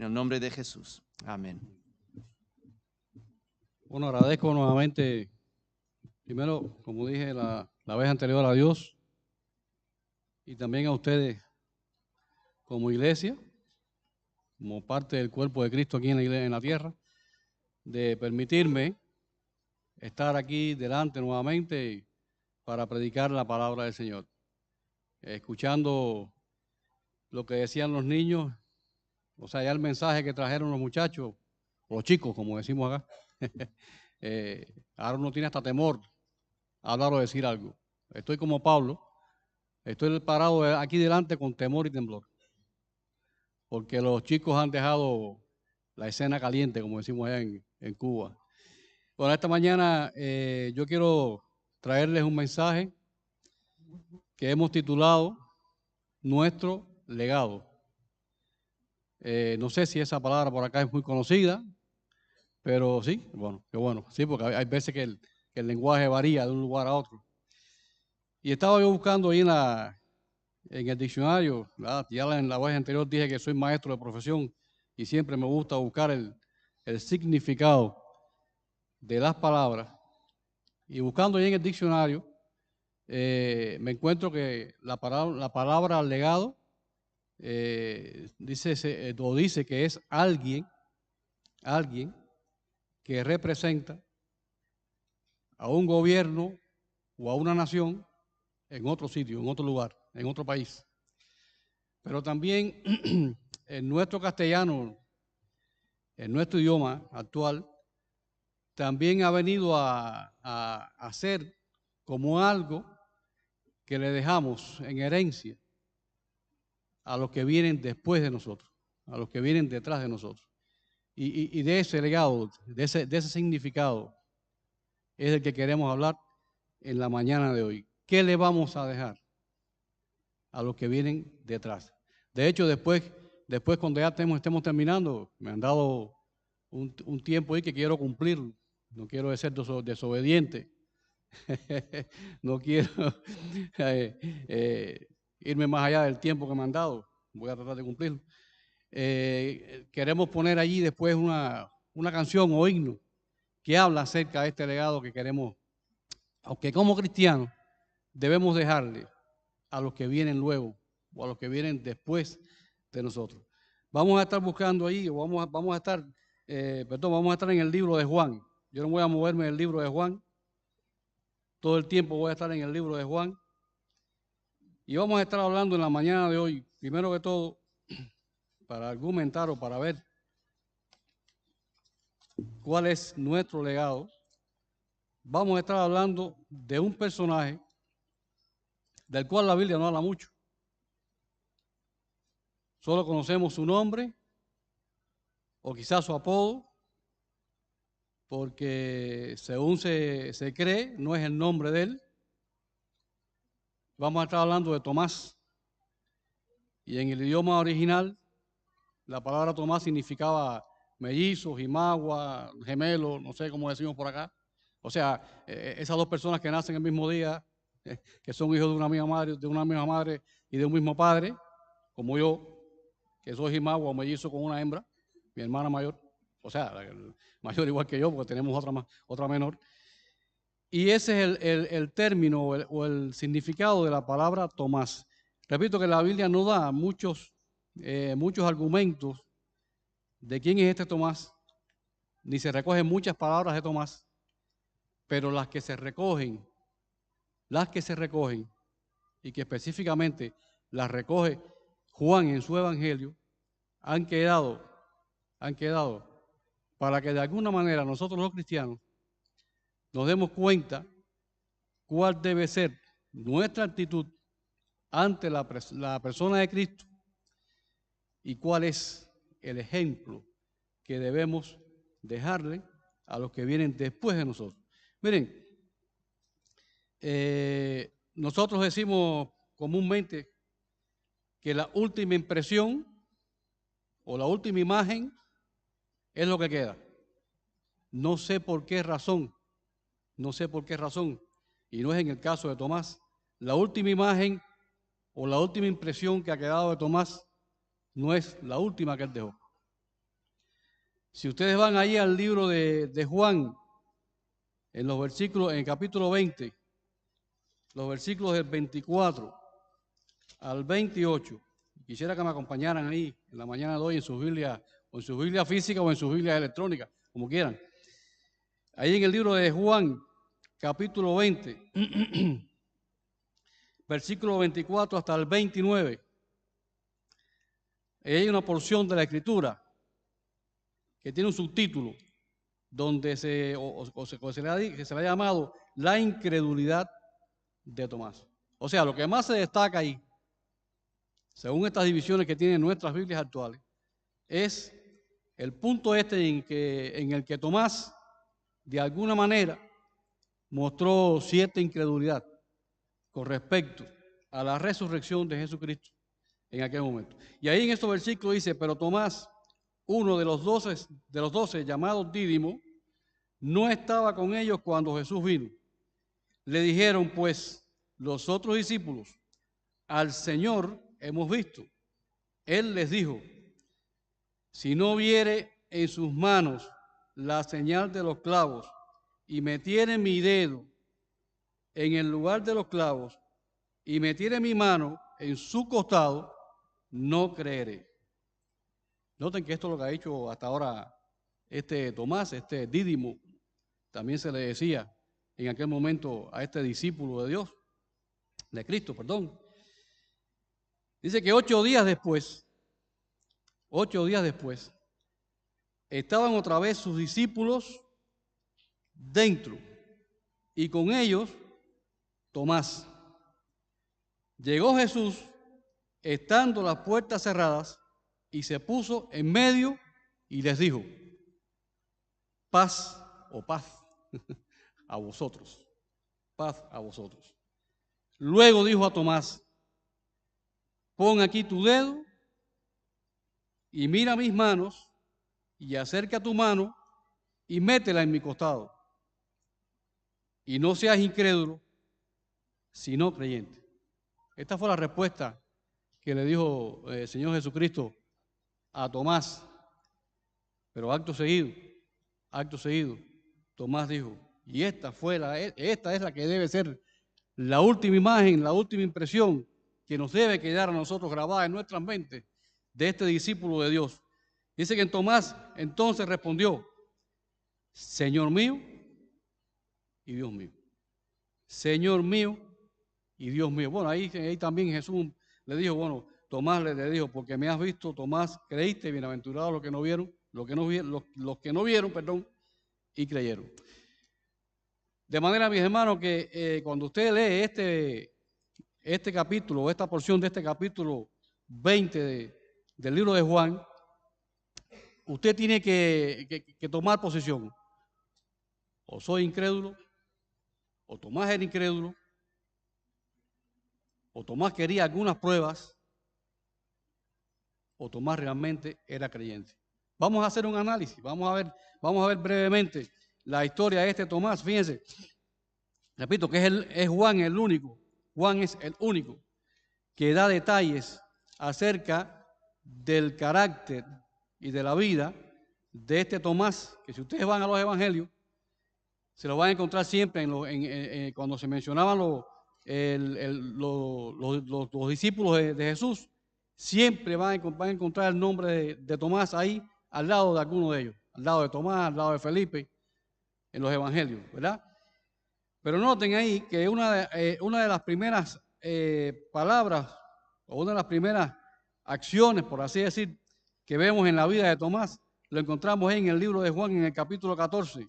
En el nombre de Jesús. Amén. Bueno, agradezco nuevamente, primero, como dije la vez anterior, a Dios y también a ustedes como iglesia, como parte del cuerpo de Cristo aquí en la iglesia, en la tierra, de permitirme estar aquí delante nuevamente para predicar la palabra del Señor. Escuchando lo que decían los niños, o sea, ya el mensaje que trajeron los muchachos, los chicos, como decimos acá, ahora uno tiene hasta temor a hablar o decir algo. Estoy como Pablo, estoy parado aquí delante con temor y temblor, porque los chicos han dejado la escena caliente, como decimos allá en Cuba. Bueno, esta mañana yo quiero traerles un mensaje que hemos titulado Nuestro Legado. No sé si esa palabra por acá es muy conocida, pero sí, bueno, qué bueno, sí, porque hay veces que el lenguaje varía de un lugar a otro. Y estaba yo buscando ahí en el diccionario, ¿verdad? Ya en la vez anterior dije que soy maestro de profesión y siempre me gusta buscar el significado de las palabras. Y buscando ahí en el diccionario, me encuentro que la palabra legado dice que es alguien que representa a un gobierno o a una nación en otro sitio, en otro lugar, en otro país. Pero también en nuestro castellano, en nuestro idioma actual, también ha venido a ser como algo que le dejamos en herencia a los que vienen después de nosotros, a los que vienen detrás de nosotros. Y de ese legado, de ese significado, es el que queremos hablar en la mañana de hoy. ¿Qué le vamos a dejar a los que vienen detrás? De hecho, después cuando ya estemos terminando, me han dado un tiempo ahí que quiero cumplir. No quiero ser desobediente. No quiero irme más allá del tiempo que me han dado. Voy a tratar de cumplirlo. Queremos poner allí después una canción o himno que habla acerca de este legado que queremos, aunque como cristianos debemos dejarle a los que vienen luego o a los que vienen después de nosotros. Vamos a estar buscando ahí, o vamos a estar en el libro de Juan. Yo no voy a moverme del libro de Juan. Todo el tiempo voy a estar en el libro de Juan. Y vamos a estar hablando en la mañana de hoy, primero que todo, para argumentar o para ver cuál es nuestro legado. Vamos a estar hablando de un personaje del cual la Biblia no habla mucho. Solo conocemos su nombre o quizás su apodo, porque según se cree, no es el nombre de él. Vamos a estar hablando de Tomás. Y en el idioma original, la palabra Tomás significaba mellizo, jimagua, gemelo, no sé cómo decimos por acá. O sea, esas dos personas que nacen el mismo día, que son hijos de una misma madre y de un mismo padre, como yo, que soy jimagua o mellizo con una hembra, mi hermana mayor, o sea, mayor igual que yo, porque tenemos otra menor. Y ese es el término o el significado de la palabra Tomás. Repito que la Biblia no da muchos argumentos de quién es este Tomás, ni se recogen muchas palabras de Tomás, pero las que se recogen, y que específicamente las recoge Juan en su evangelio, han quedado para que de alguna manera nosotros los cristianos nos demos cuenta cuál debe ser nuestra actitud ante la persona de Cristo y cuál es el ejemplo que debemos dejarle a los que vienen después de nosotros. Miren, nosotros decimos comúnmente que la última impresión o la última imagen es lo que queda. No sé por qué razón, y no es en el caso de Tomás. La última imagen o la última impresión que ha quedado de Tomás no es la última que él dejó. Si ustedes van ahí al libro de Juan, en los versículos, en el capítulo 20, los versículos del 24 al 28, quisiera que me acompañaran ahí en la mañana de hoy en sus Biblias, o en su Biblia física o en sus Biblias electrónicas, como quieran. Ahí en el libro de Juan, capítulo 20, versículo 24 hasta el 29, hay una porción de la Escritura que tiene un subtítulo donde se le ha llamado la incredulidad de Tomás. O sea, lo que más se destaca ahí, según estas divisiones que tienen nuestras Biblias actuales, es el punto en el que Tomás, de alguna manera, mostró cierta incredulidad con respecto a la resurrección de Jesucristo en aquel momento. Y ahí en estos versículos dice, pero Tomás, uno de los 12 llamados Dídimo, no estaba con ellos cuando Jesús vino. Le dijeron pues los otros discípulos, al Señor hemos visto. Él les dijo, si no viere en sus manos la señal de los clavos y metiere mi dedo en el lugar de los clavos y metiere mi mano en su costado, no creeré. Noten que esto es lo que ha dicho hasta ahora Tomás, Dídimo, también se le decía en aquel momento a este discípulo de Dios, de Cristo, perdón. Dice que 8 días después, estaban otra vez sus discípulos dentro y con ellos Tomás. Llegó Jesús estando las puertas cerradas y se puso en medio y les dijo, paz o paz a vosotros, paz a vosotros. Luego dijo a Tomás, pon aquí tu dedo y mira mis manos y acerca tu mano y métela en mi costado. Y no seas incrédulo, sino creyente. Esta fue la respuesta que le dijo el Señor Jesucristo a Tomás. Pero acto seguido, Tomás dijo, y esta es la que debe ser la última imagen, la última impresión que nos debe quedar a nosotros grabada en nuestras mentes de este discípulo de Dios. Dice que Tomás entonces respondió, Señor mío y Dios mío. Señor mío y Dios mío. Bueno, ahí también Jesús le dijo, bueno, Tomás le dijo, porque me has visto, Tomás, creíste, bienaventurados los que no vieron, los que no vieron, perdón, y creyeron. De manera, mis hermanos, que cuando usted lee este capítulo, esta porción de este capítulo 20 del libro de Juan, usted tiene que tomar posición. O soy incrédulo, o Tomás era incrédulo, o Tomás quería algunas pruebas, o Tomás realmente era creyente. Vamos a hacer un análisis, vamos a ver brevemente la historia de Tomás. Fíjense, repito que es Juan el único que da detalles acerca del carácter y de la vida de Tomás, que si ustedes van a los evangelios, se lo van a encontrar siempre cuando se mencionaban los discípulos de Jesús, siempre van a encontrar el nombre de Tomás ahí al lado de alguno de ellos, al lado de Tomás, al lado de Felipe, en los evangelios, ¿verdad? Pero noten ahí que una de las primeras palabras o una de las primeras acciones, por así decir, que vemos en la vida de Tomás, lo encontramos en el libro de Juan en el capítulo 11,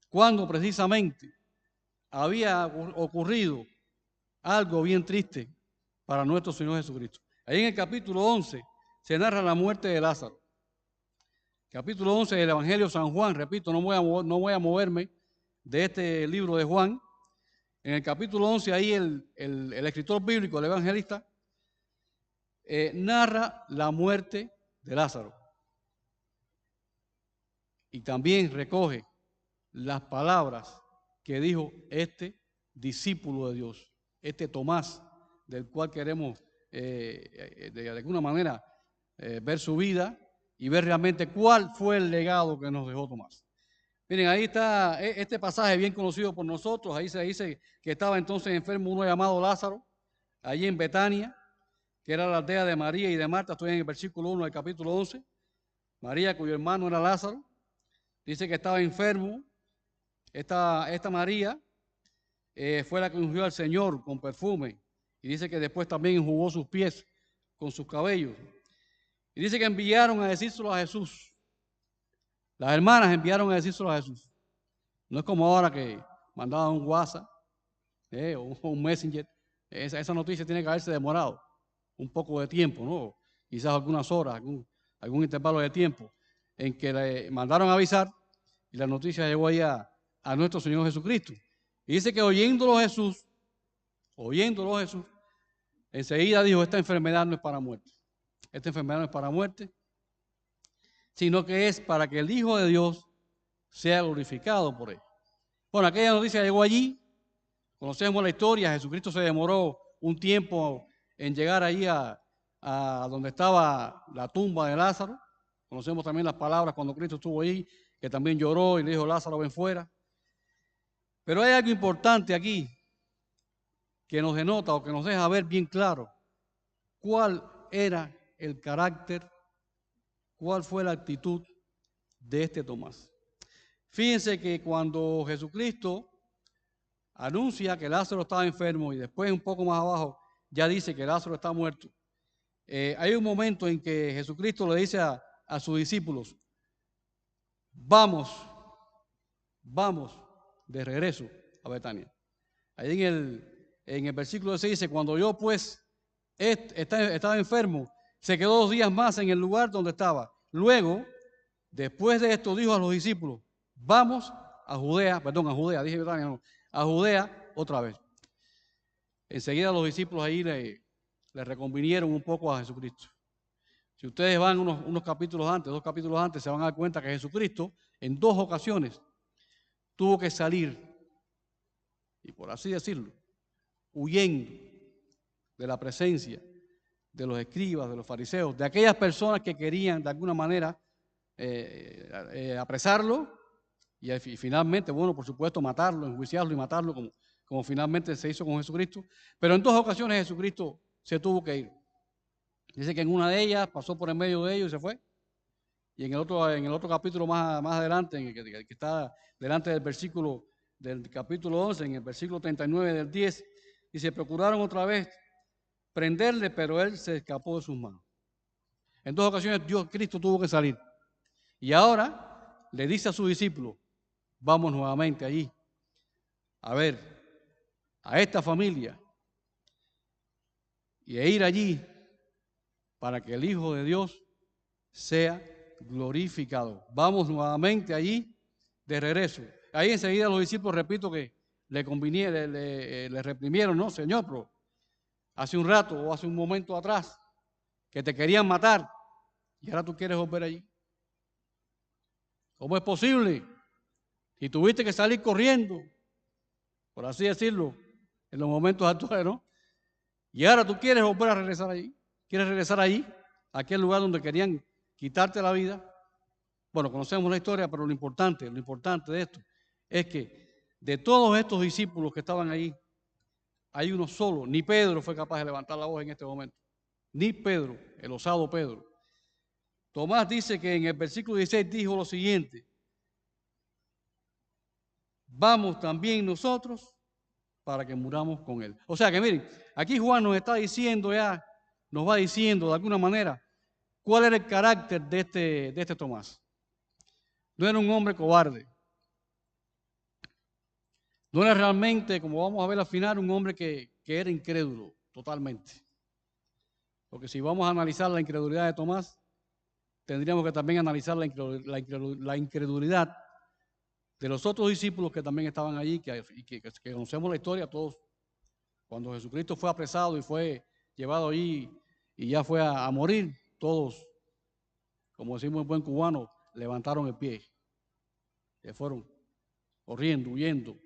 cuando precisamente había ocurrido algo bien triste para nuestro Señor Jesucristo. Ahí en el capítulo 11 se narra la muerte de Lázaro. Capítulo 11 del Evangelio de San Juan, repito, no voy a moverme de este libro de Juan. En el capítulo 11, ahí el escritor bíblico, el evangelista, narra la muerte de Lázaro. Y también recoge las palabras que dijo este discípulo de Dios, Tomás, del cual queremos de alguna manera ver su vida y ver realmente cuál fue el legado que nos dejó Tomás. Miren, ahí está este pasaje bien conocido por nosotros. Ahí se dice que estaba entonces enfermo uno llamado Lázaro, allí en Betania, que era la aldea de María y de Marta. Estoy en el versículo 1 del capítulo 11. María, cuyo hermano era Lázaro, dice que estaba enfermo. Esta María fue la que ungió al Señor con perfume. Y dice que después también enjugó sus pies con sus cabellos. Y dice que enviaron a decírselo a Jesús. Las hermanas enviaron a decírselo a Jesús. No es como ahora que mandaban un WhatsApp o un Messenger. Esa noticia tiene que haberse demorado un poco de tiempo, ¿no? Quizás algunas horas, algún intervalo de tiempo en que le mandaron a avisar y la noticia llegó ahí a nuestro Señor Jesucristo. Y dice que oyéndolo Jesús, enseguida dijo, esta enfermedad no es para muerte. Esta enfermedad no es para muerte, sino que es para que el Hijo de Dios sea glorificado por él. Bueno, aquella noticia llegó allí, conocemos la historia, Jesucristo se demoró un tiempo en llegar allí a donde estaba la tumba de Lázaro. Conocemos también las palabras cuando Cristo estuvo allí, que también lloró y le dijo, Lázaro, ven fuera. Pero hay algo importante aquí que nos denota o que nos deja ver bien claro cuál era el carácter, cuál fue la actitud de este Tomás. Fíjense que cuando Jesucristo anuncia que Lázaro estaba enfermo y después un poco más abajo ya dice que Lázaro está muerto, hay un momento en que Jesucristo le dice a sus discípulos, vamos de regreso a Betania. Ahí en el versículo 6 dice, cuando yo pues estaba enfermo, se quedó 2 días más en el lugar donde estaba. Luego, después de esto, dijo a los discípulos, vamos a Judea, dije Betania, no, a Judea otra vez. Enseguida los discípulos ahí le reconvinieron un poco a Jesucristo. Si ustedes van unos capítulos antes, 2 capítulos antes, se van a dar cuenta que Jesucristo en 2 ocasiones tuvo que salir, y por así decirlo, huyendo de la presencia de los escribas, de los fariseos, de aquellas personas que querían de alguna manera apresarlo y finalmente, bueno, por supuesto, matarlo, enjuiciarlo y matarlo como finalmente se hizo con Jesucristo. Pero en 2 ocasiones Jesucristo se tuvo que ir. Dice que en una de ellas pasó por en medio de ellos y se fue. Y en el otro capítulo más adelante, en el que está delante del capítulo 11, en el versículo 39 del 10, dice, procuraron otra vez prenderle, pero él se escapó de sus manos. En 2 ocasiones Cristo tuvo que salir. Y ahora le dice a sus discípulos, vamos nuevamente allí a ver a esta familia y a ir allí para que el Hijo de Dios sea glorificado. Vamos nuevamente allí de regreso. Ahí enseguida los discípulos, repito, que le reprimieron, no, Señor, pero hace un rato o hace un momento atrás que te querían matar y ahora tú quieres volver allí. ¿Cómo es posible? Si tuviste que salir corriendo, por así decirlo, en los momentos actuales, ¿no? Y ahora tú quieres volver a regresar allí. ¿Quieres regresar allí? A aquel lugar donde querían quitarte la vida. Bueno, conocemos la historia, pero lo importante de esto es que de todos estos discípulos que estaban ahí, hay uno solo, ni Pedro fue capaz de levantar la voz en este momento. Ni Pedro, el osado Pedro. Tomás dice que en el versículo 16 dijo lo siguiente, vamos también nosotros para que muramos con él. O sea que miren, aquí Juan nos está diciendo ya, nos va diciendo de alguna manera cuál era el carácter de este Tomás. No era un hombre cobarde. No era realmente, como vamos a ver al final, un hombre que era incrédulo totalmente. Porque si vamos a analizar la incredulidad de Tomás, tendríamos que también analizar la incredulidad de los otros discípulos que también estaban allí, que conocemos la historia todos. Cuando Jesucristo fue apresado y fue llevado allí y ya fue a morir, todos, como decimos en buen cubano, levantaron el pie. Se fueron corriendo, huyendo.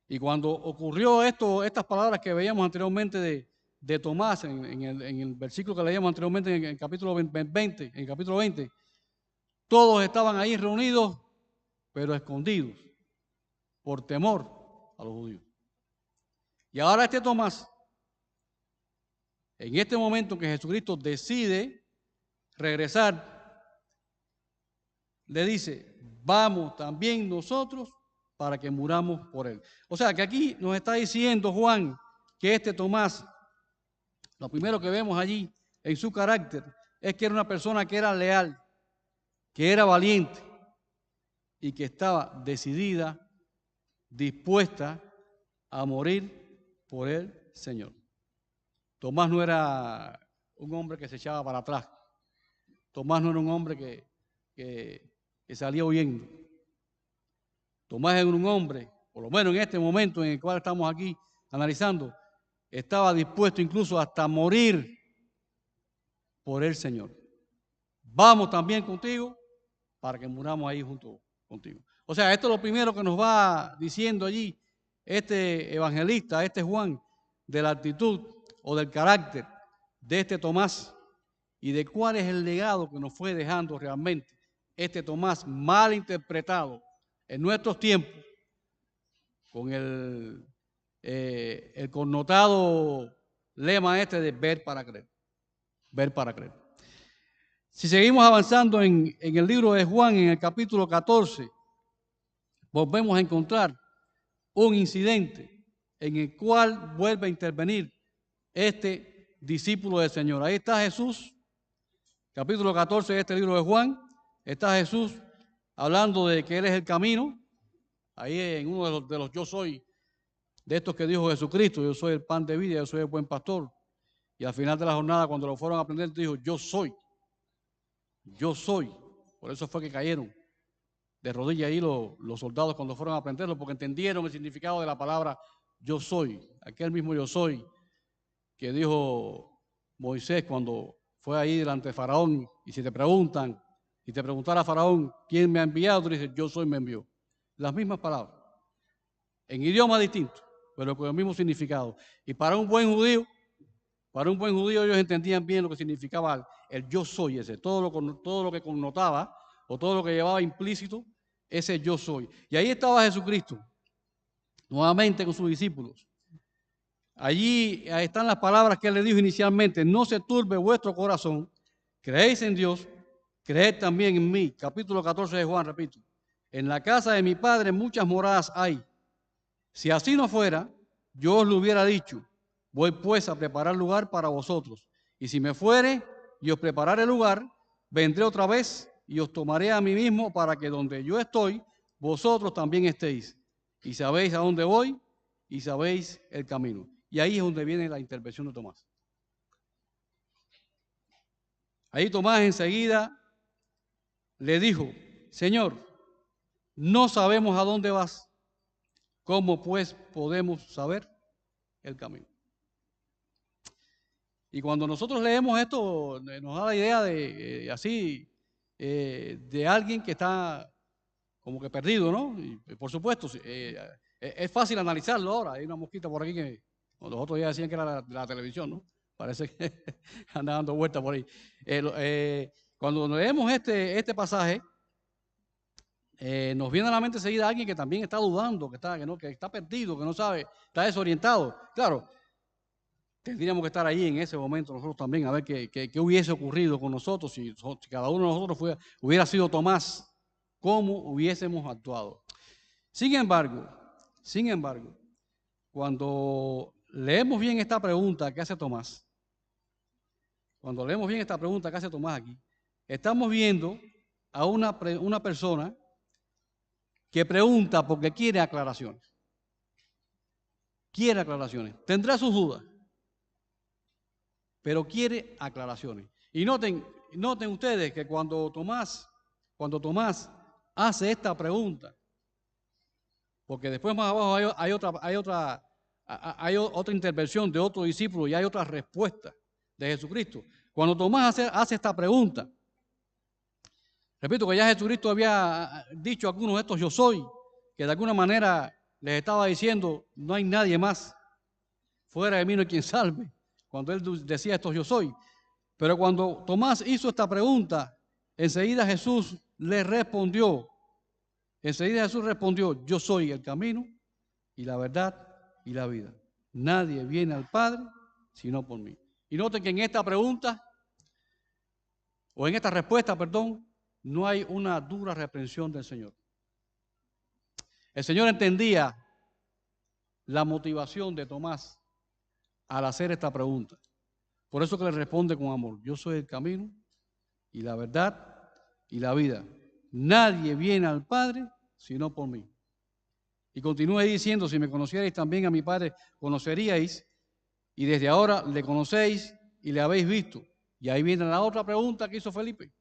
Y cuando ocurrió estas palabras que veíamos anteriormente de Tomás, en el versículo que leíamos anteriormente, en el capítulo 20, todos estaban ahí reunidos, pero escondidos, por temor a los judíos. Y ahora este Tomás, en este momento que Jesucristo decide regresar, le dice, vamos también nosotros para que muramos por él. O sea que aquí nos está diciendo Juan que este Tomás, lo primero que vemos allí en su carácter es que era una persona que era leal, que era valiente y que estaba decidida, dispuesta a morir por el Señor. Tomás no era un hombre que se echaba para atrás. Tomás no era un hombre que salía huyendo. Tomás era un hombre, por lo menos en este momento en el cual estamos aquí analizando, estaba dispuesto incluso hasta morir por el Señor. Vamos también contigo para que muramos ahí junto contigo. O sea, esto es lo primero que nos va diciendo allí este evangelista, este Juan, de la actitud o del carácter de este Tomás y de cuál es el legado que nos fue dejando realmente este Tomás mal interpretado en nuestros tiempos con el connotado lema este de ver para creer. Ver para creer. Si seguimos avanzando en el libro de Juan, en el capítulo 14, volvemos a encontrar un incidente en el cual vuelve a intervenir este discípulo del Señor. Ahí está Jesús, capítulo 14 de este libro de Juan. Está Jesús hablando de que Él es el camino. Ahí en uno de los yo soy, de estos que dijo Jesucristo, yo soy el pan de vida, yo soy el buen pastor. Y al final de la jornada, cuando lo fueron a aprender, dijo, yo soy. Yo soy. Por eso fue que cayeron de rodillas ahí los soldados cuando fueron a aprenderlo, porque entendieron el significado de la palabra yo soy. Aquel mismo yo soy que dijo Moisés cuando fue ahí delante de Faraón. Y si te preguntan, y te preguntara a Faraón, ¿quién me ha enviado? Tú dices, yo soy, me envió. Las mismas palabras, en idiomas distintos, pero con el mismo significado. Y para un buen judío ellos entendían bien lo que significaba el yo soy ese, todo lo que connotaba o todo lo que llevaba implícito ese yo soy. Y ahí estaba Jesucristo, nuevamente con sus discípulos. Allí están las palabras que Él le dijo inicialmente, no se turbe vuestro corazón, creéis en Dios, creed también en mí. Capítulo 14 de Juan, repito. En la casa de mi Padre muchas moradas hay. Si así no fuera, yo os lo hubiera dicho. Voy pues a preparar lugar para vosotros. Y si me fuere y os prepararé lugar, vendré otra vez y os tomaré a mí mismo para que donde yo estoy, vosotros también estéis. Y sabéis a dónde voy y sabéis el camino. Y ahí es donde viene la intervención de Tomás. Ahí Tomás enseguida le dijo, Señor, no sabemos a dónde vas. ¿Cómo pues podemos saber el camino? Y cuando nosotros leemos esto, nos da la idea de alguien que está como que perdido, ¿no? Y por supuesto, es fácil analizarlo ahora. Hay una mosquita por aquí que los otros días decían que era la televisión, ¿no? Parece que anda dando vueltas por ahí. Cuando leemos este pasaje, nos viene a la mente enseguida alguien que también está dudando, que está perdido, que no sabe, está desorientado. Claro, tendríamos que estar ahí en ese momento nosotros también a ver qué hubiese ocurrido con nosotros si cada uno de nosotros hubiera sido Tomás, cómo hubiésemos actuado. Sin embargo, cuando leemos bien esta pregunta que hace Tomás, aquí, estamos viendo a una persona que pregunta porque quiere aclaraciones. Tendrá sus dudas, pero quiere aclaraciones. Y noten ustedes que cuando Tomás hace esta pregunta, porque después más abajo hay otra intervención de otro discípulo y hay otra respuesta de Jesucristo. Cuando Tomás hace esta pregunta, repito que ya Jesucristo había dicho a algunos de estos yo soy, que de alguna manera les estaba diciendo no hay nadie más fuera de mí, no hay quien salve. cuando él decía esto yo soy. Pero cuando Tomás hizo esta pregunta, enseguida Jesús le respondió. Enseguida Jesús respondió, yo soy el camino y la verdad y la vida. Nadie viene al Padre sino por mí. Y noten que en esta pregunta, o en esta respuesta, perdón, no hay una dura reprensión del Señor. El Señor entendía la motivación de Tomás al hacer esta pregunta. Por eso que le responde con amor. Yo soy el camino y la verdad y la vida. Nadie viene al Padre sino por mí. Y continúa diciendo, si me conocierais también a mi Padre, conoceríais, y desde ahora le conocéis y le habéis visto. Y ahí viene la otra pregunta que hizo Felipe.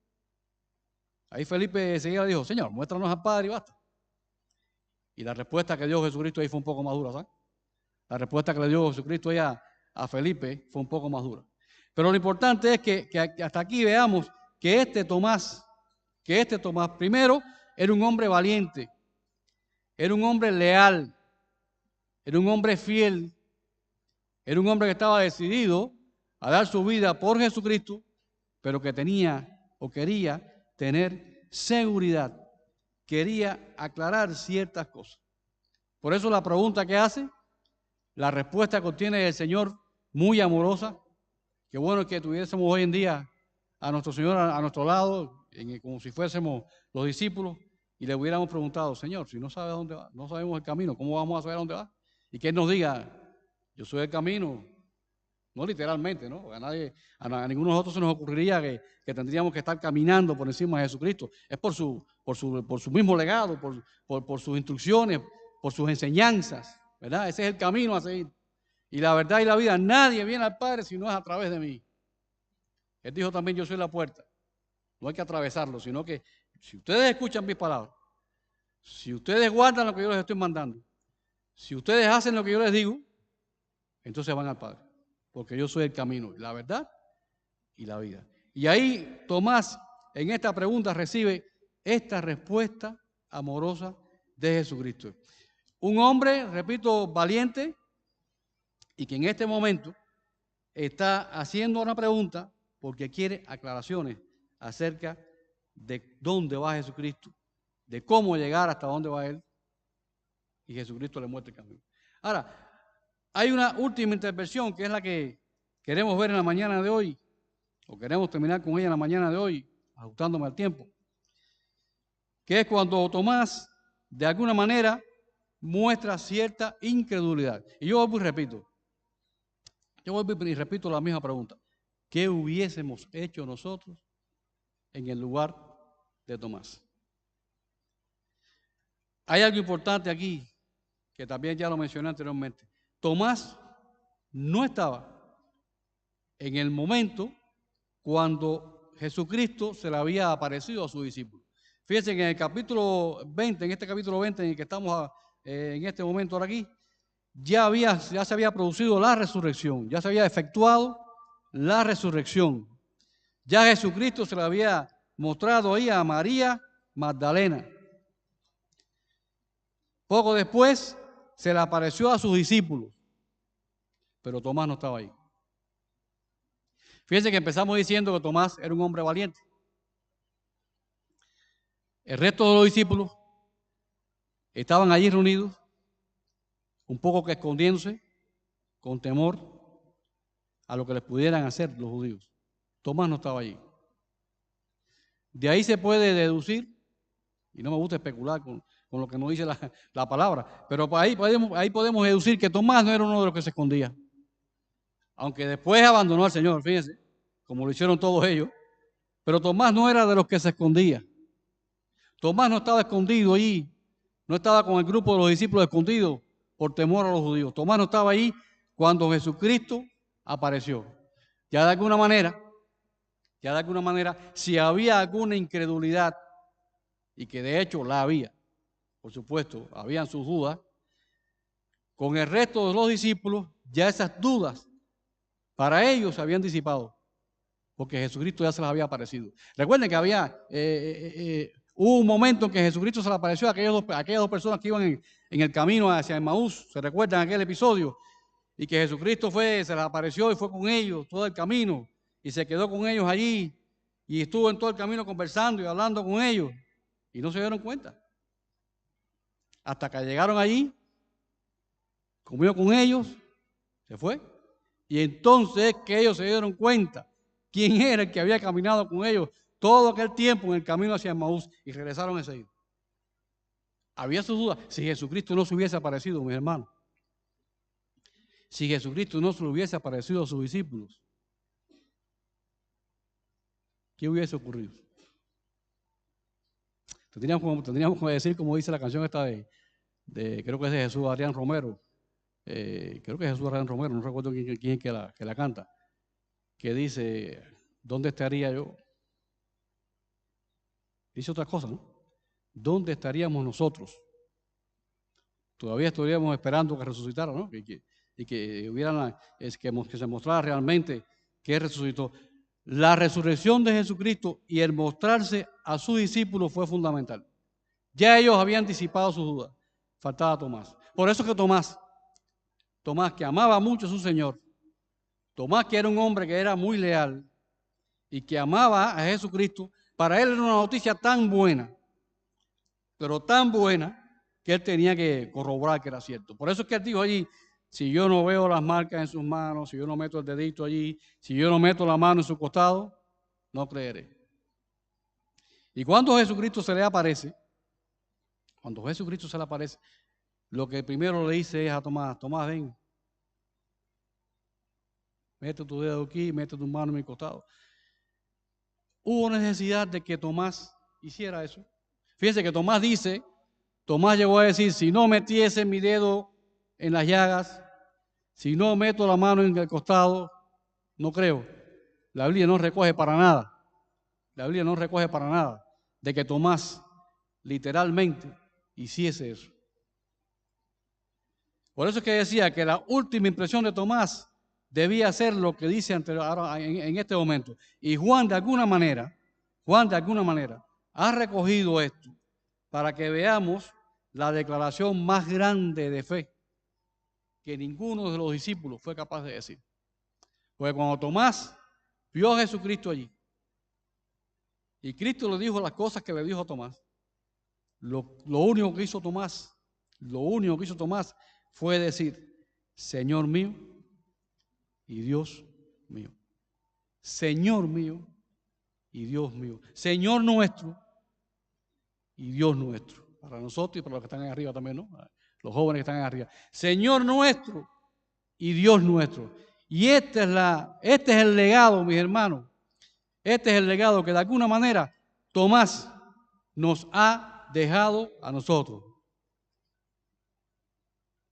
Ahí Felipe enseguida dijo, Señor, muéstranos al Padre y basta. Y la respuesta que dio Jesucristo ahí fue un poco más dura, ¿sabes? La respuesta que le dio Jesucristo ahí a Felipe fue un poco más dura. Pero lo importante es que hasta aquí veamos que este Tomás, primero, era un hombre valiente, era un hombre leal, era un hombre fiel, era un hombre que estaba decidido a dar su vida por Jesucristo, pero que tenía o quería tener seguridad, quería aclarar ciertas cosas. Por eso la pregunta que hace, la respuesta que contiene el Señor, muy amorosa. Qué bueno que tuviésemos hoy en día a nuestro Señor a nuestro lado, como si fuésemos los discípulos, y le hubiéramos preguntado, Señor, si no sabe dónde va, no sabemos el camino, ¿cómo vamos a saber dónde va? Y que Él nos diga, yo soy el camino, no literalmente, ¿no? A ninguno de nosotros se nos ocurriría que tendríamos que estar caminando por encima de Jesucristo. Es por su mismo legado, por sus instrucciones, por sus enseñanzas, ¿verdad? Ese es el camino a seguir. Y la verdad y la vida, nadie viene al Padre si no es a través de mí. Él dijo también, yo soy la puerta. No hay que atravesarlo, sino que si ustedes escuchan mis palabras, si ustedes guardan lo que yo les estoy mandando, si ustedes hacen lo que yo les digo, entonces van al Padre. Porque yo soy el camino, la verdad y la vida. Y ahí Tomás, en esta pregunta, recibe esta respuesta amorosa de Jesucristo. Un hombre, repito, valiente, y que en este momento está haciendo una pregunta porque quiere aclaraciones acerca de dónde va Jesucristo, de cómo llegar hasta dónde va Él, y Jesucristo le muestra el camino. Ahora, hay una última intervención que es la que queremos ver en la mañana de hoy, o queremos terminar con ella en la mañana de hoy, ajustándome al tiempo, que es cuando Tomás, de alguna manera, muestra cierta incredulidad. Y yo vuelvo y repito la misma pregunta. ¿Qué hubiésemos hecho nosotros en el lugar de Tomás? Hay algo importante aquí, que también ya lo mencioné anteriormente. Tomás no estaba en el momento cuando Jesucristo se le había aparecido a sus discípulos. Fíjense que en el capítulo 20, en este capítulo 20 en el que estamos en este momento ahora aquí, ya se había producido la resurrección, ya se había efectuado la resurrección. Ya Jesucristo se le había mostrado ahí a María Magdalena. Poco después se le apareció a sus discípulos, pero Tomás no estaba ahí. Fíjense que empezamos diciendo que Tomás era un hombre valiente. El resto de los discípulos estaban allí reunidos, un poco que escondiéndose, con temor a lo que les pudieran hacer los judíos. Tomás no estaba allí. De ahí se puede deducir, y no me gusta especular con lo que nos dice la palabra, pero ahí podemos deducir que Tomás no era uno de los que se escondía. Aunque después abandonó al Señor, fíjense, como lo hicieron todos ellos, pero Tomás no era de los que se escondía. Tomás no estaba escondido allí, no estaba con el grupo de los discípulos escondidos por temor a los judíos. Tomás no estaba ahí cuando Jesucristo apareció. Ya de alguna manera, si había alguna incredulidad, y que de hecho la había, por supuesto, habían sus dudas, con el resto de los discípulos, ya esas dudas para ellos se habían disipado, porque Jesucristo ya se les había aparecido. Recuerden que hubo un momento en que Jesucristo se le apareció a aquellas dos personas que iban en el camino hacia Emaús. ¿Se recuerdan aquel episodio? y que Jesucristo se les apareció y fue con ellos todo el camino y se quedó con ellos allí y estuvo en todo el camino conversando y hablando con ellos y no se dieron cuenta. Hasta que llegaron allí, comió con ellos, se fue y entonces que ellos se dieron cuenta quién era el que había caminado con ellos todo aquel tiempo en el camino hacia Emaús y regresaron enseguida. Había sus dudas. Si Jesucristo no se hubiese aparecido, mis hermanos, si Jesucristo no se le hubiese aparecido a sus discípulos, ¿qué hubiese ocurrido? Tendríamos que decir, como dice la canción esta creo que es de Jesús Adrián Romero, creo que es Jesús Adrián Romero, no recuerdo quién es que la canta, que dice, ¿dónde estaría yo? Dice otra cosa, ¿no? ¿Dónde estaríamos nosotros? Todavía estaríamos esperando que resucitara, ¿no? Y que se mostrara realmente que resucitó. La resurrección de Jesucristo y el mostrarse a sus discípulos fue fundamental. Ya ellos habían disipado sus dudas. Faltaba Tomás. Por eso que Tomás, que amaba mucho a su Señor, Tomás, que era un hombre que era muy leal y que amaba a Jesucristo, para él era una noticia tan buena, pero tan buena, que él tenía que corroborar que era cierto. Por eso es que él dijo allí, si yo no veo las marcas en sus manos, si yo no meto el dedito allí, si yo no meto la mano en su costado, no creeré. Y cuando Jesucristo se le aparece, lo que primero le dice es a Tomás, Tomás, ven, mete tu dedo aquí, mete tu mano en mi costado. Hubo necesidad de que Tomás hiciera eso. Fíjense que Tomás llegó a decir, si no metiese mi dedo en las llagas, si no meto la mano en el costado, no creo. La Biblia no recoge para nada. La Biblia no recoge para nada de que Tomás literalmente hiciese eso. Por eso es que decía que la última impresión de Tomás debía ser lo que dice ahora en este momento. Y Juan de alguna manera ha recogido esto para que veamos la declaración más grande de fe que ninguno de los discípulos fue capaz de decir. Porque cuando Tomás vio a Jesucristo allí, y Cristo le dijo las cosas que le dijo a Tomás, lo único que hizo Tomás fue decir, Señor mío y Dios mío. Señor mío y Dios mío. Señor nuestro y Dios nuestro. Para nosotros y para los que están ahí arriba también, ¿no? Los jóvenes que están ahí arriba. Señor nuestro y Dios nuestro. Y este es el legado, mis hermanos. Este es el legado que de alguna manera Tomás nos ha dejado a nosotros.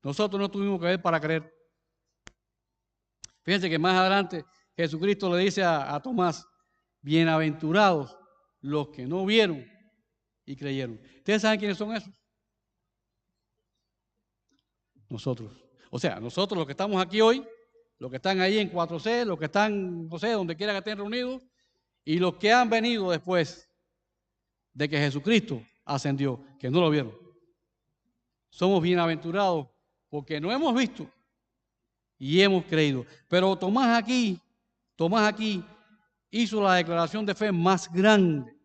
Nosotros no tuvimos que ver para creer. Fíjense que más adelante Jesucristo le dice a Tomás, bienaventurados los que no vieron y creyeron. ¿Ustedes saben quiénes son esos? Nosotros. O sea, nosotros los que estamos aquí hoy, los que están ahí en 4C, los que están, no sé, donde quiera que estén reunidos, y los que han venido después de que Jesucristo ascendió, que no lo vieron. Somos bienaventurados porque no hemos visto y hemos creído. Pero Tomás aquí hizo la declaración de fe más grande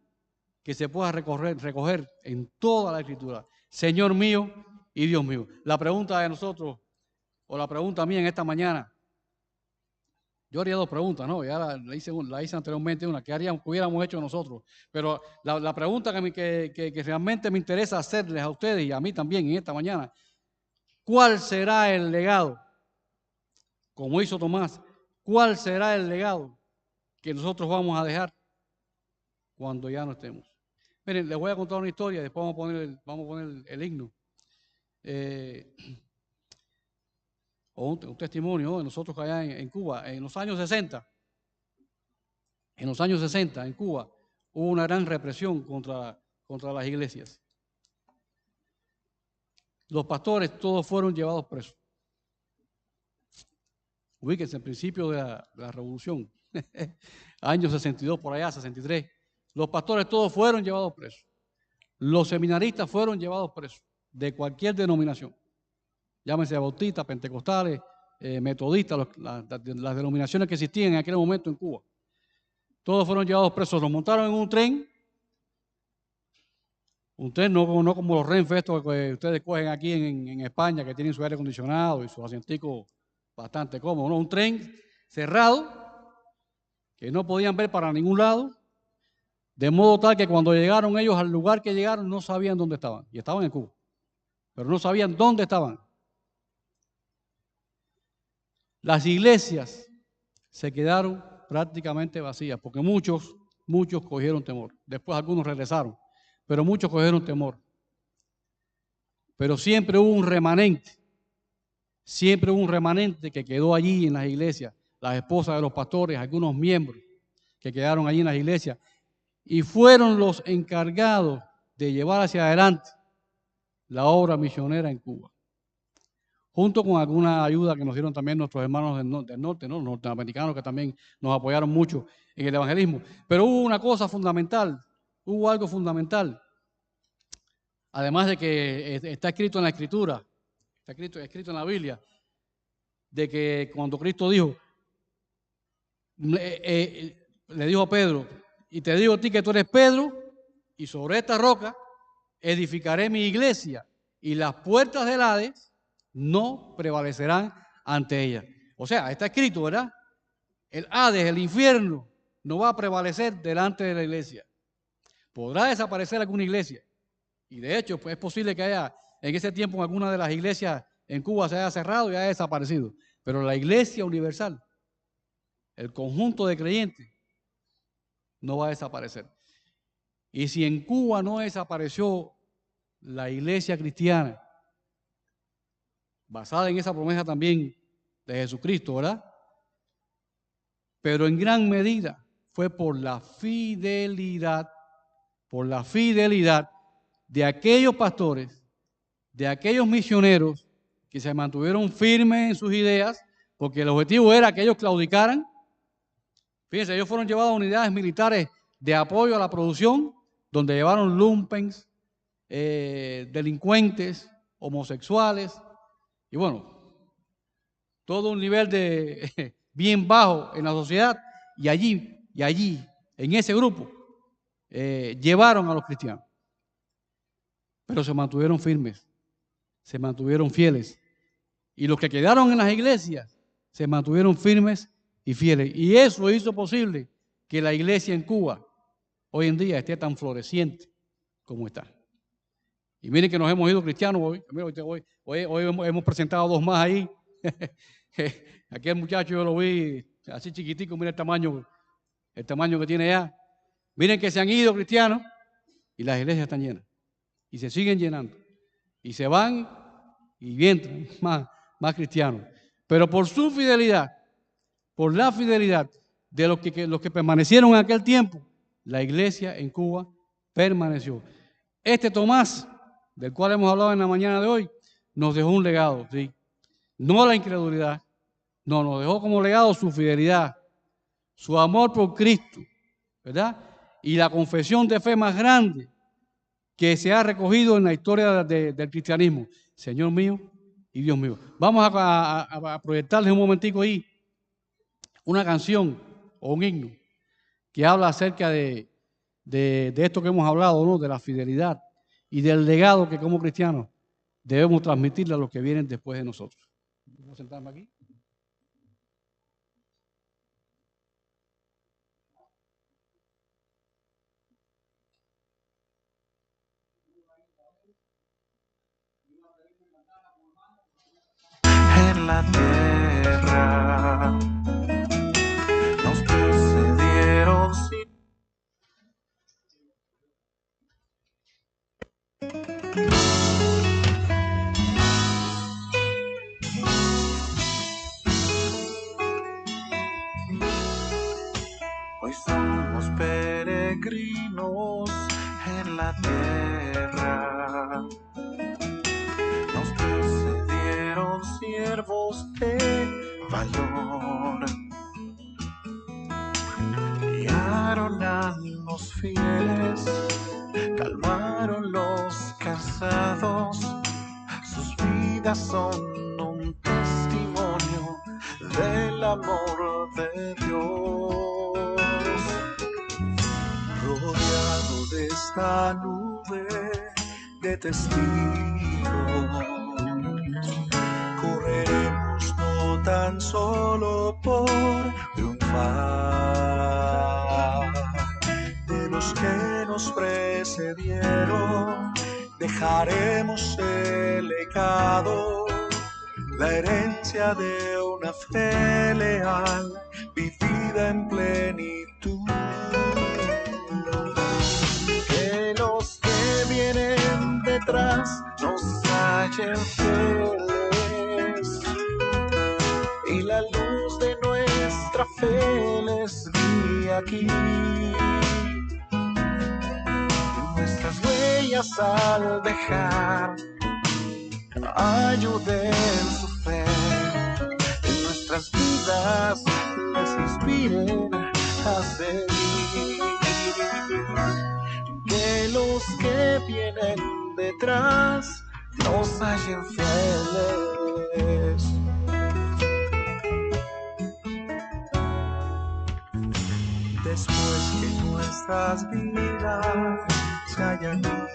que se pueda recoger en toda la Escritura. Señor mío y Dios mío. La pregunta de nosotros, o la pregunta mía en esta mañana, yo haría dos preguntas, ¿no? Ya la hice anteriormente una, ¿qué hubiéramos hecho nosotros? Pero la pregunta que realmente me interesa hacerles a ustedes y a mí también en esta mañana, ¿cuál será el legado? Como hizo Tomás, ¿cuál será el legado que nosotros vamos a dejar cuando ya no estemos? Miren, les voy a contar una historia, después vamos a poner el himno. O un testimonio de nosotros allá en Cuba, en los años 60. En los años 60 en Cuba hubo una gran represión contra las iglesias. Los pastores todos fueron llevados presos. Ubíquense, en principio de la revolución, años 62 por allá, 63. Los pastores todos fueron llevados presos. Los seminaristas fueron llevados presos, de cualquier denominación. Llámense bautistas, pentecostales, metodistas, las denominaciones que existían en aquel momento en Cuba. Todos fueron llevados presos, los montaron en un tren no como los Renfe estos que ustedes cogen aquí en España, que tienen su aire acondicionado y sus asienticos bastante cómodos, ¿no? Un tren cerrado, que no podían ver para ningún lado, de modo tal que cuando llegaron ellos al lugar que llegaron no sabían dónde estaban, y estaban en Cuba, pero no sabían dónde estaban. Las iglesias se quedaron prácticamente vacías, porque muchos cogieron temor. Después algunos regresaron, pero muchos cogieron temor. Pero siempre hubo un remanente que quedó allí en las iglesias, las esposas de los pastores, algunos miembros que quedaron allí en las iglesias, y fueron los encargados de llevar hacia adelante la obra misionera en Cuba, junto con alguna ayuda que nos dieron también nuestros hermanos del norte, ¿no? Los norteamericanos, que también nos apoyaron mucho en el evangelismo. Pero hubo una cosa fundamental, hubo algo fundamental, además de que está escrito en la Escritura, está escrito en la Biblia, de que cuando Cristo dijo, le dijo a Pedro, y te digo a ti que tú eres Pedro, y sobre esta roca edificaré mi iglesia, y las puertas del Hades no prevalecerán ante ella. O sea, está escrito, ¿verdad? El Hades, el infierno, no va a prevalecer delante de la iglesia. Podrá desaparecer alguna iglesia. Y de hecho, pues es posible que haya en ese tiempo en alguna de las iglesias en Cuba se haya cerrado y haya desaparecido. Pero la iglesia universal, el conjunto de creyentes, no va a desaparecer. Y si en Cuba no desapareció la iglesia cristiana, basada en esa promesa también de Jesucristo, ¿verdad? Pero en gran medida fue por la fidelidad de aquellos pastores, de aquellos misioneros que se mantuvieron firmes en sus ideas, porque el objetivo era que ellos claudicaran. Fíjense, ellos fueron llevados a unidades militares de apoyo a la producción, donde llevaron lumpens, delincuentes, homosexuales, y bueno, todo un nivel de bien bajo en la sociedad, y allí, en ese grupo, llevaron a los cristianos. Pero se mantuvieron firmes, se mantuvieron fieles. Y los que quedaron en las iglesias se mantuvieron firmes y fieles. Y eso hizo posible que la iglesia en Cuba hoy en día esté tan floreciente como está. Y miren que nos hemos ido cristianos hoy. Hoy hemos presentado dos más ahí. Aquel muchacho yo lo vi así chiquitico, mira el tamaño que tiene ya. Miren que se han ido cristianos y las iglesias están llenas. Y se siguen llenando. Y se van y entran más cristianos. Pero por su fidelidad, por la fidelidad de los que permanecieron en aquel tiempo, la iglesia en Cuba permaneció. Este Tomás, del cual hemos hablado en la mañana de hoy, nos dejó un legado, ¿sí? No la incredulidad, no, nos dejó como legado su fidelidad, su amor por Cristo, ¿verdad? Y la confesión de fe más grande que se ha recogido en la historia del cristianismo. Señor mío y Dios mío. Vamos a proyectarles un momentico ahí una canción o un himno que habla acerca de esto que hemos hablado, ¿no? De la fidelidad y del legado que como cristianos debemos transmitirle a los que vienen después de nosotros. ¿Voy a sentarme aquí? En la tierra nos precedieron hoy somos peregrinos en la tierra. Nos precedieron siervos de valor. Guiaron a los fieles, calmaron los cansados. Sus vidas son un testimonio esta nube de testigos. Correremos no tan solo por triunfar. De los que nos precedieron, dejaremos el legado, la herencia de una fe leal, vivida en plenitud. Que los que vienen detrás nos hallen fieles, y la luz de nuestra fe les guíe aquí. Nuestras huellas al dejar ayuden su fe, en nuestras vidas les inspiren a seguir. Que los que vienen detrás nos hallen fieles. Después que nuestras vidas se hayan ido,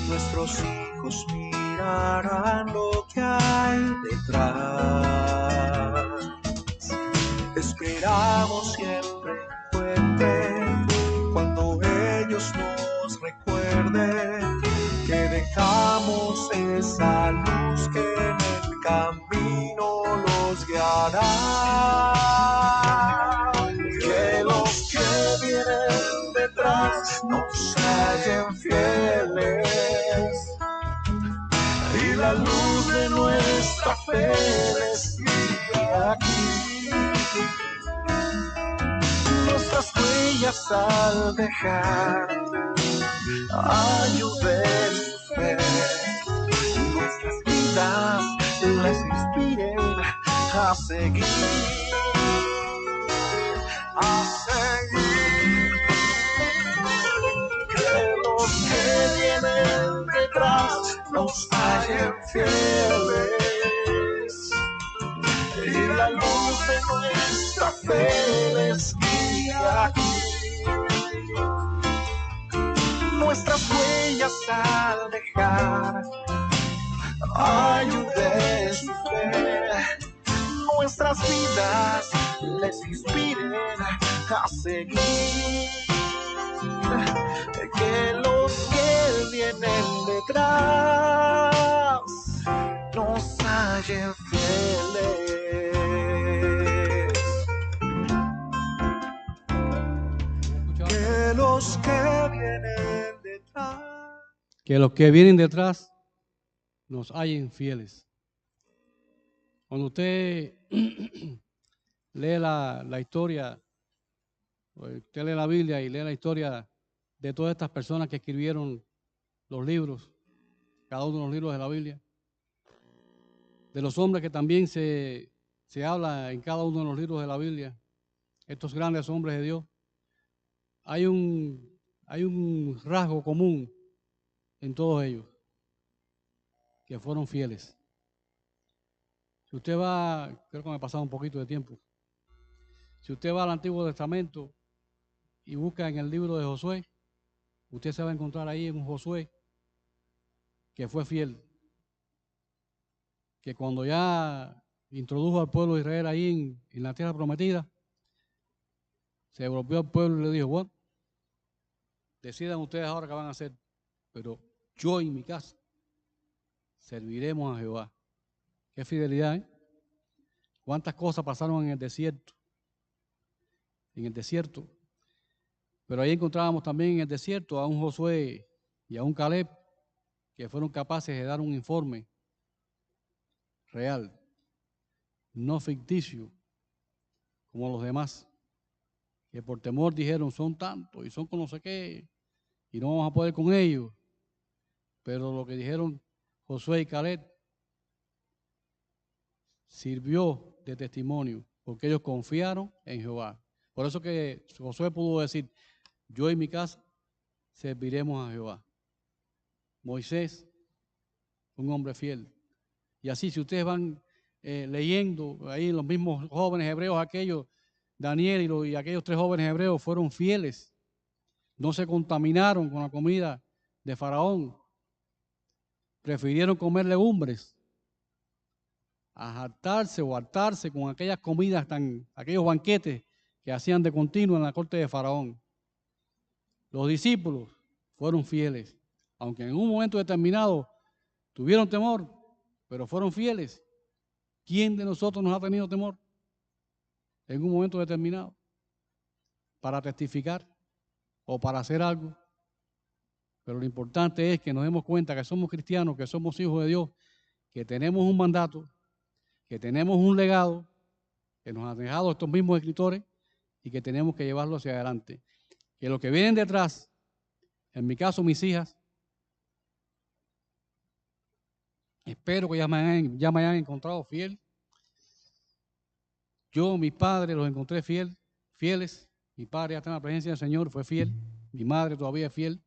nuestros hijos mirarán lo que hay detrás. Esperamos siempre encuentren, cuando ellos nos recuerden, que dejamos esa luz que en el camino los guiará. Que los que vienen detrás nos hallen fieles, y la luz de nuestra fe les guíe aquí. Nuestras huellas al dejar ayuden su fe, nuestras vidas les inspiren a seguir, a seguir. Que los que vienen detrás nos hallen fieles, y la luz de nuestra fe les guíe aquí. Nuestras huellas al dejar ayuden su fe, nuestras vidas les inspiren a seguir. Que los que vienen detrás nos hallen fieles. Que los que vienen detrás. Que los que vienen detrás nos hallen fieles. Cuando usted lee la historia, usted lee la Biblia y lee la historia de todas estas personas que escribieron los libros, cada uno de los libros de la Biblia, de los hombres que también se habla en cada uno de los libros de la Biblia, estos grandes hombres de Dios, hay un rasgo común en todos ellos, que fueron fieles. Si usted va, creo que me ha pasado un poquito de tiempo, si usted va al Antiguo Testamento y busca en el libro de Josué, usted se va a encontrar ahí en un Josué que fue fiel, que cuando ya introdujo al pueblo de Israel ahí en la tierra prometida, se volvió al pueblo y le dijo: bueno, decidan ustedes ahora qué van a hacer, pero yo y mi casa serviremos a Jehová. Qué fidelidad, ¿eh? Cuántas cosas pasaron en el desierto. Pero ahí encontrábamos también en el desierto a un Josué y a un Caleb que fueron capaces de dar un informe real, no ficticio como los demás, que por temor dijeron: son tantos y son con no sé qué y no vamos a poder con ellos. Pero lo que dijeron Josué y Caleb sirvió de testimonio, porque ellos confiaron en Jehová. Por eso que Josué pudo decir: yo y mi casa serviremos a Jehová. Moisés, un hombre fiel. Y así, si ustedes van leyendo ahí, los mismos jóvenes hebreos, aquellos, Daniel y aquellos 3 jóvenes hebreos fueron fieles no se contaminaron con la comida de Faraón, prefirieron comer legumbres a hartarse o hartarse con aquellas comidas, aquellos banquetes que hacían de continuo en la corte de Faraón. Los discípulos fueron fieles, aunque en un momento determinado tuvieron temor, pero fueron fieles. ¿Quién de nosotros nos ha tenido temor en un momento determinado para testificar o para hacer algo? Pero lo importante es que nos demos cuenta que somos cristianos, que somos hijos de Dios, que tenemos un mandato, que tenemos un legado que nos han dejado estos mismos escritores y que tenemos que llevarlo hacia adelante. Que los que vienen detrás, en mi caso mis hijas, espero que ya me hayan encontrado fiel. Yo, mis padres, los encontré fieles. Mi padre ya está en la presencia del Señor, fue fiel. Mi madre todavía es fiel.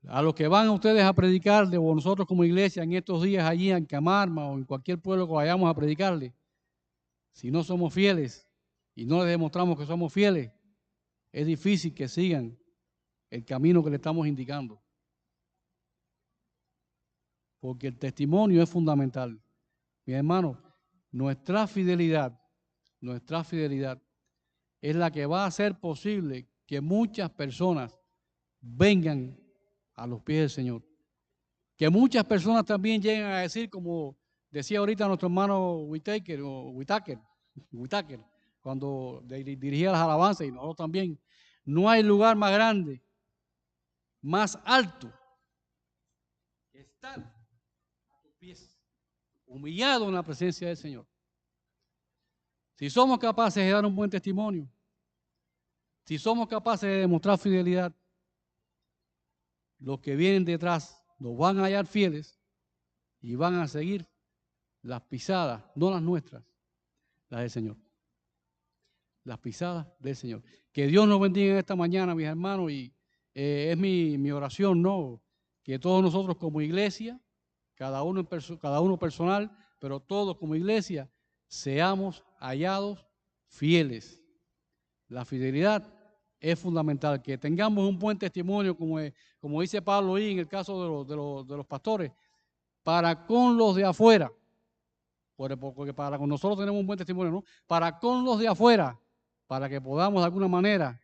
A los que van a ustedes a predicarle, o nosotros como iglesia en estos días allí en Camarma o en cualquier pueblo que vayamos a predicarle, si no somos fieles y no les demostramos que somos fieles, es difícil que sigan el camino que le estamos indicando. Porque el testimonio es fundamental. Mi hermano, nuestra fidelidad es la que va a hacer posible que muchas personas vengan a los pies del Señor. Que muchas personas también lleguen a decir, como decía ahorita nuestro hermano Whitaker, cuando dirigía las alabanzas, y nosotros también, no hay lugar más grande, más alto, que estar a tus pies, humillado en la presencia del Señor. Si somos capaces de dar un buen testimonio, si somos capaces de demostrar fidelidad, los que vienen detrás nos van a hallar fieles y van a seguir las pisadas, no las nuestras, las del Señor. Las pisadas del Señor. Que Dios nos bendiga esta mañana, mis hermanos, y es mi oración, ¿no? Que todos nosotros como iglesia, cada uno personal, pero todos como iglesia, seamos hallados fieles. La fidelidad es fundamental, que tengamos un buen testimonio, como dice Pablo ahí en el caso de los pastores, para con los de afuera, porque para con nosotros tenemos un buen testimonio, ¿no? Para con los de afuera, para que podamos de alguna manera,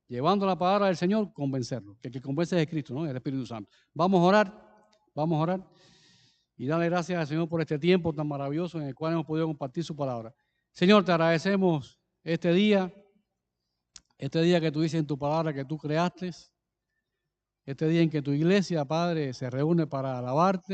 llevando la palabra del Señor, convencerlos, que el que convence es Cristo, ¿no? El Espíritu Santo. Vamos a orar y darle gracias al Señor por este tiempo tan maravilloso en el cual hemos podido compartir su palabra. Señor, te agradecemos este día que tú dices en tu palabra que tú creaste, este día en que tu iglesia, Padre, se reúne para alabarte.